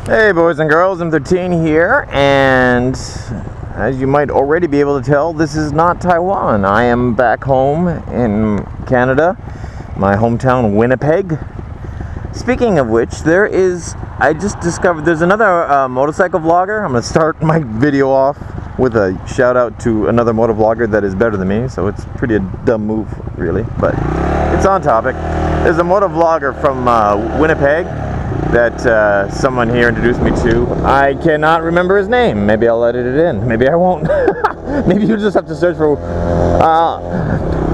Hey boys and girls, M13 here, and as you might already be able to tell, this is not Taiwan. I am back home in Canada, my hometown Winnipeg. Speaking of which, I just discovered there's another motorcycle vlogger. I'm going to start my video off with a shout out to another motor vlogger that is better than me, so it's pretty a dumb move really, but it's on topic. There's a motor vlogger from Winnipeg that someone here introduced me to. I cannot remember his name. Maybe I'll edit it in. Maybe I won't. Maybe you just have to search for.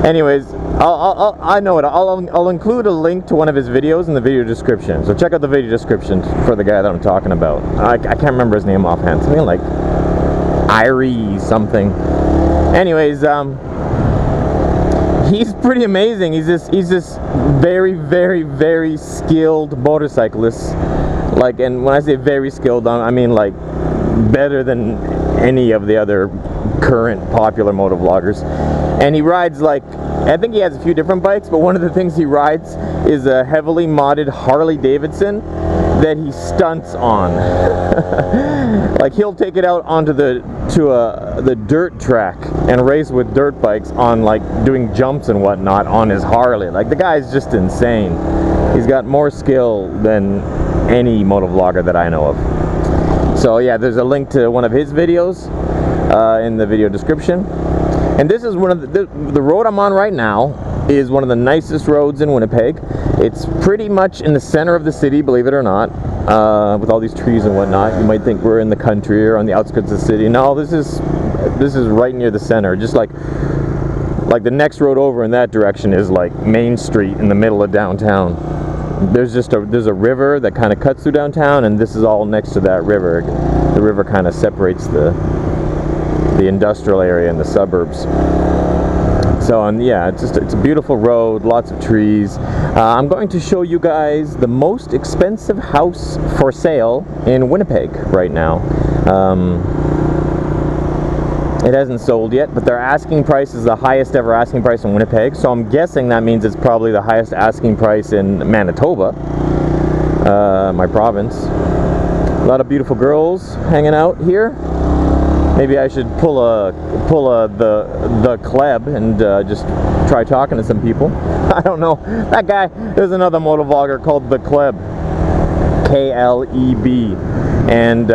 Anyways, I know it. I'll include a link to one of his videos in the video description. So check out the video description for the guy that I'm talking about. I can't remember his name offhand. Something like Irie something. Anyways, he's pretty amazing. He's this very, very, very skilled motorcyclist. Like, and when I say very skilled, I mean like better than any of the other current popular motor vloggers. And he rides like, I think he has a few different bikes, but one of the things he rides is a heavily modded Harley Davidson that he stunts on. Like, he'll take it out onto the dirt track and race with dirt bikes on, like, doing jumps and whatnot on his Harley. Like, the guy's just insane. He's got more skill than any motor vlogger that I know of. So yeah, there's a link to one of his videos in the video description. And this is one of the road I'm on right now is one of the nicest roads in Winnipeg. It's pretty much in the center of the city, believe it or not, with all these trees and whatnot. You might think we're in the country or on the outskirts of the city. No, this is right near the center. Just like the next road over in that direction is like Main Street in the middle of downtown. There's a river that kind of cuts through downtown, and this is all next to that river. The river kind of separates the industrial area and the suburbs. So yeah, it's a beautiful road, lots of trees. I'm going to show you guys the most expensive house for sale in Winnipeg right now. It hasn't sold yet, but their asking price is the highest ever asking price in Winnipeg, so I'm guessing that means it's probably the highest asking price in Manitoba, my province. A lot of beautiful girls hanging out here. Maybe I should pull the Kleb and just try talking to some people. I don't know. That guy, there's another motor vlogger called the Kleb, K-L-E-B, and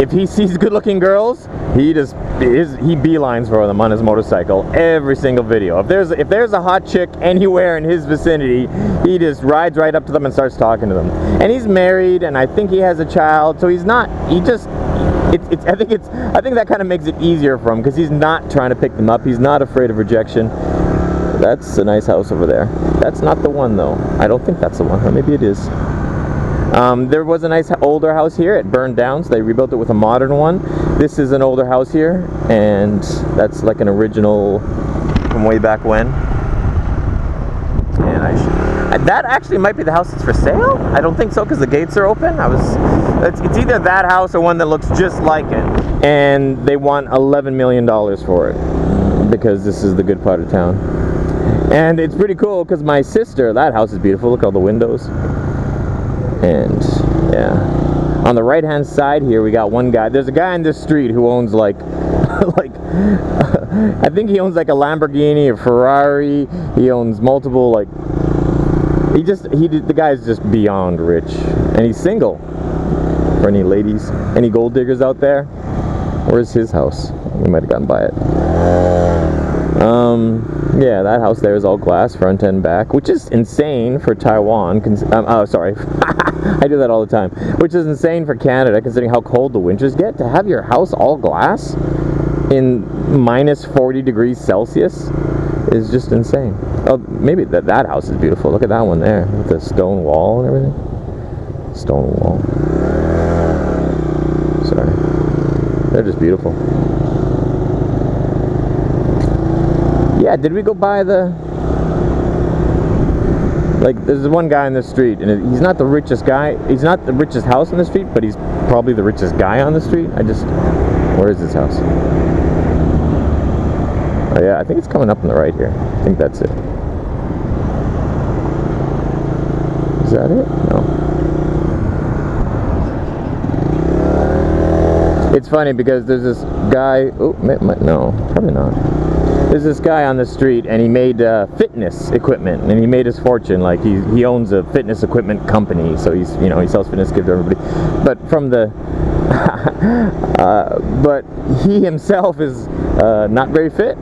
if he sees good-looking girls, he beelines for them on his motorcycle every single video. If there's a hot chick anywhere in his vicinity, he just rides right up to them and starts talking to them. And he's married, and I think he has a child, so he's not. He just. I think that kind of makes it easier for him because he's not trying to pick them up. He's not afraid of rejection. That's a nice house over there. That's not the one though. I don't think that's the one. Or maybe it is. There was a nice older house here. It burned down, so they rebuilt it with a modern one. This is an older house here, and that's like an original from way back when. And that actually might be the house that's for sale. I don't think so because the gates are open. It's either that house or one that looks just like it, and they want $11 million for it because this is the good part of town. And it's pretty cool because my sister, that house is beautiful. Look at all the windows. And yeah, on the right hand side here we got one guy. There's a guy on this street who owns like I think he owns like a Lamborghini, a Ferrari. He owns multiple, like, the guy's just beyond rich, and he's single. For any ladies, any gold diggers out there, where's his house? We might have gotten by it. Yeah, that house there is all glass, front and back, which is insane for Taiwan. Sorry, I do that all the time. Which is insane for Canada, considering how cold the winters get. To have your house all glass in minus 40 degrees Celsius is just insane. Oh, maybe that house is beautiful. Look at that one there, with the stone wall and everything. Stone wall. Sorry. They're just beautiful. Yeah, did we go by like, there's one guy on the street, and he's not the richest guy. He's not the richest house on the street, but he's probably the richest guy on the street. Where is his house? Oh yeah, I think it's coming up on the right here. I think that's it. Is that it? No. It's funny because there's this guy, oh, no, probably not. There's this guy on the street, and he made fitness equipment, and he made his fortune. Like he owns a fitness equipment company, so he's, you know, he sells fitness kits to everybody. But from the, but he himself is not very fit,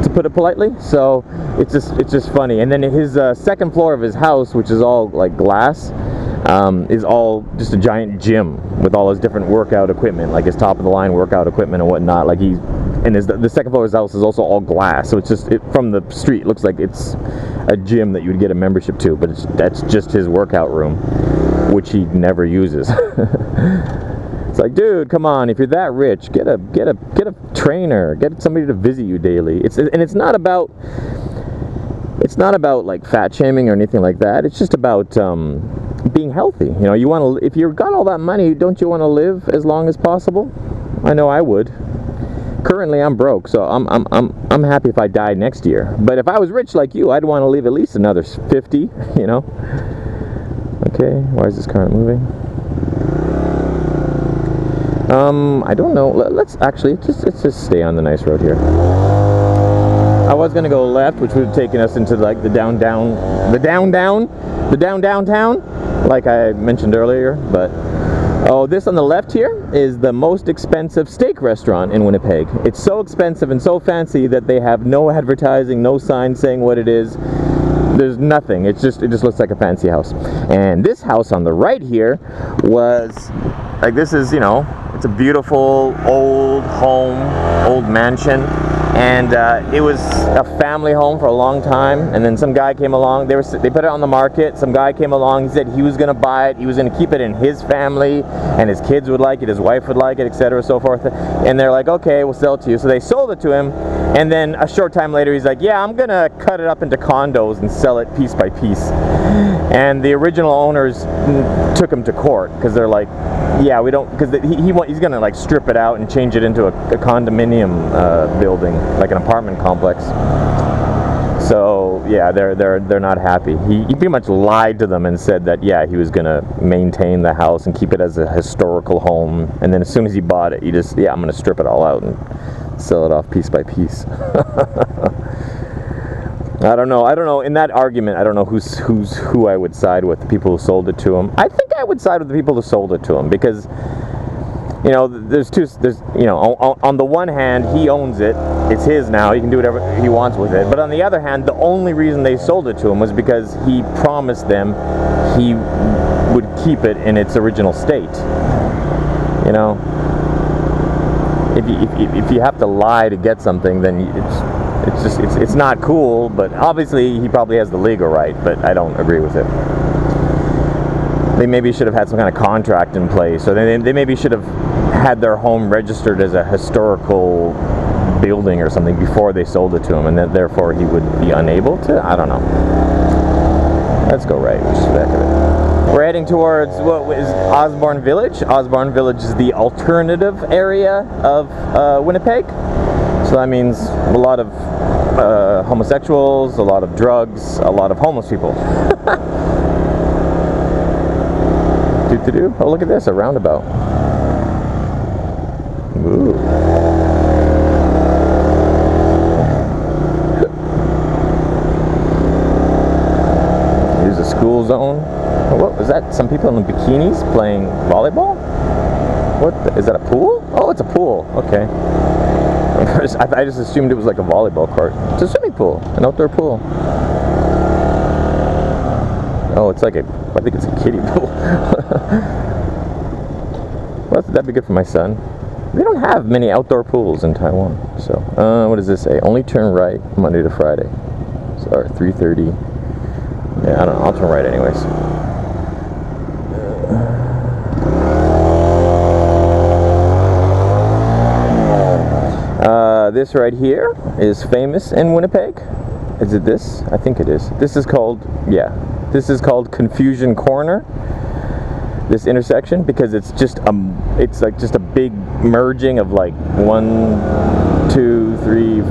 to put it politely. So it's just funny. And then his second floor of his house, which is all like glass, is all just a giant gym with all his different workout equipment, like his top of the line workout equipment and whatnot. Like the second floor of his house is also all glass, so it's just from the street it looks like it's a gym that you would get a membership to, but that's just his workout room, which he never uses. It's like, dude, come on, if you're that rich, get a trainer, get somebody to visit you daily. It's not about like fat shaming or anything like that. It's just about being healthy. You know, you want to, if you've got all that money, don't you want to live as long as possible? I know I would. Currently, I'm broke, so I'm happy if I die next year. But if I was rich like you, I'd want to leave at least another 50. You know. Okay, why is this car not moving? I don't know. Let's just stay on the nice road here. I was gonna go left, which would have taken us into like the downtown, like I mentioned earlier. But oh, this on the left here is the most expensive steak restaurant in Winnipeg. It's so expensive and so fancy that they have no advertising, no sign saying what it is. There's nothing. It just looks like a fancy house. And this house on the right here was like, this is, you know, it's a beautiful old home, old mansion. And it was a family home for a long time, and then some guy came along. They put it on the market. Some guy came along. He said he was going to buy it. He was going to keep it in his family, and his kids would like it, his wife would like it, etc., so forth. And they're like, okay, we'll sell it to you. So they sold it to him, and then a short time later, he's like, yeah, I'm going to cut it up into condos and sell it piece by piece. And the original owners took him to court because they're like, yeah, we don't, because he's going to like strip it out and change it into a condominium building, like an apartment complex. So yeah, they're not happy. He pretty much lied to them and said that, yeah, he was gonna maintain the house and keep it as a historical home, and then as soon as he bought it, I'm gonna strip it all out and sell it off piece by piece. I don't know. In that argument, I don't know who I would side with, the people who sold it to him. I think I would side with the people who sold it to him, because, you know, on the one hand, he owns it, it's his now, he can do whatever he wants with it. But on the other hand, the only reason they sold it to him was because he promised them he would keep it in its original state. You know, if you have to lie to get something, then it's not cool. But obviously, he probably has the legal right, but I don't agree with it. They maybe should have had some kind of contract in place, or they maybe should have had their home registered as a historical building or something before they sold it to him, and that therefore he would be unable to. I don't know. Let's go right, which is back of it. We're heading towards what is Osborne Village. Osborne Village is the alternative area of Winnipeg, so that means a lot of homosexuals, a lot of drugs, a lot of homeless people. Oh, look at this, a roundabout. Ooh. Here's a school zone. What was that? Some people in bikinis playing volleyball? Is that a pool? Oh, it's a pool. Okay. I just assumed it was like a volleyball court. It's a swimming pool, an outdoor pool. Oh, I think it's a kiddie pool. Well, that'd be good for my son. They don't have many outdoor pools in Taiwan. So, what does this say? Only turn right Monday to Friday. So, 3:30. Yeah, I don't know. I'll turn right anyways. This right here is famous in Winnipeg. Is it this? I think it is. This is called Confusion Corner. This intersection, because it's like just a big merging of like 1, 2, 3.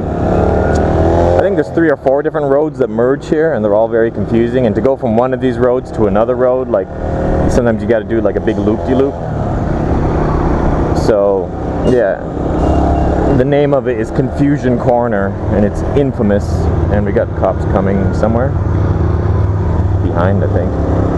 I think there's 3 or 4 different roads that merge here, and they're all very confusing. And to go from one of these roads to another road, like sometimes you got to do like a big loop-de-loop. So, yeah. The name of it is Confusion Corner, and it's infamous. And we got cops coming somewhere behind, I think.